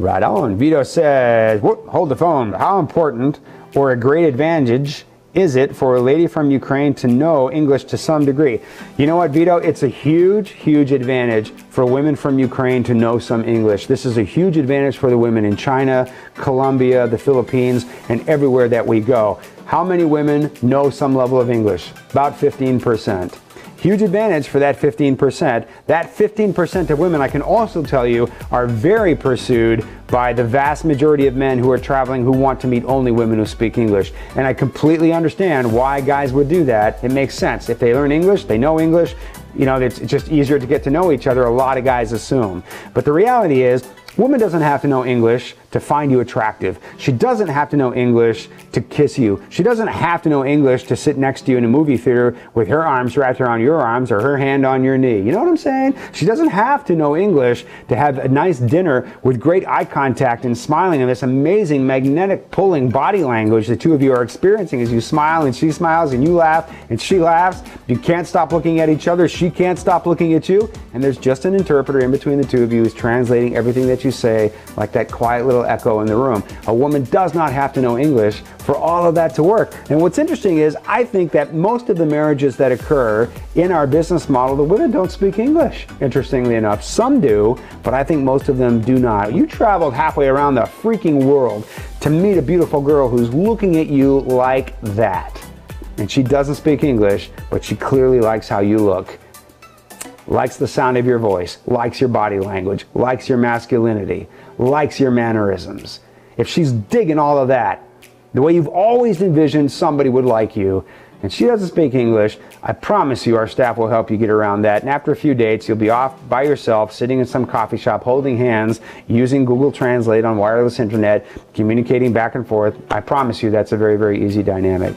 Right on. Vito says, hold the phone. How important or a great advantage is it for a lady from Ukraine to know English to some degree? You know what, Vito? It's a huge, huge advantage for women from Ukraine to know some English. This is a huge advantage for the women in China, Colombia, the Philippines, and everywhere that we go. How many women know some level of English? About 15%. Huge advantage for that 15%. That 15% of women, I can also tell you, are very pursued by the vast majority of men who are traveling who want to meet only women who speak English. And I completely understand why guys would do that. It makes sense. If they learn English, they know English, you know, it's just easier to get to know each other, a lot of guys assume. But the reality is, woman doesn't have to know English to find you attractive. She doesn't have to know English to kiss you. She doesn't have to know English to sit next to you in a movie theater with her arms wrapped around your arms or her hand on your knee. You know what I'm saying? She doesn't have to know English to have a nice dinner with great eye contact and smiling and this amazing magnetic pulling body language the two of you are experiencing as you smile and she smiles and you laugh and she laughs. You can't stop looking at each other. She can't stop looking at you. And there's just an interpreter in between the two of you who's translating everything that you say, like that quiet little echo in the room. A woman does not have to know English for all of that to work. And what's interesting is I think that most of the marriages that occur in our business model, the women don't speak English, interestingly enough. Some do, but I think most of them do not. You traveled halfway around the freaking world to meet a beautiful girl who's looking at you like that. And she doesn't speak English, but she clearly likes how you look. Likes the sound of your voice, likes your body language, likes your masculinity, likes your mannerisms. If she's digging all of that, the way you've always envisioned somebody would like you, and she doesn't speak English, I promise you our staff will help you get around that. And after a few dates, you'll be off by yourself, sitting in some coffee shop, holding hands, using Google Translate on wireless internet, communicating back and forth. I promise you that's a very, very easy dynamic.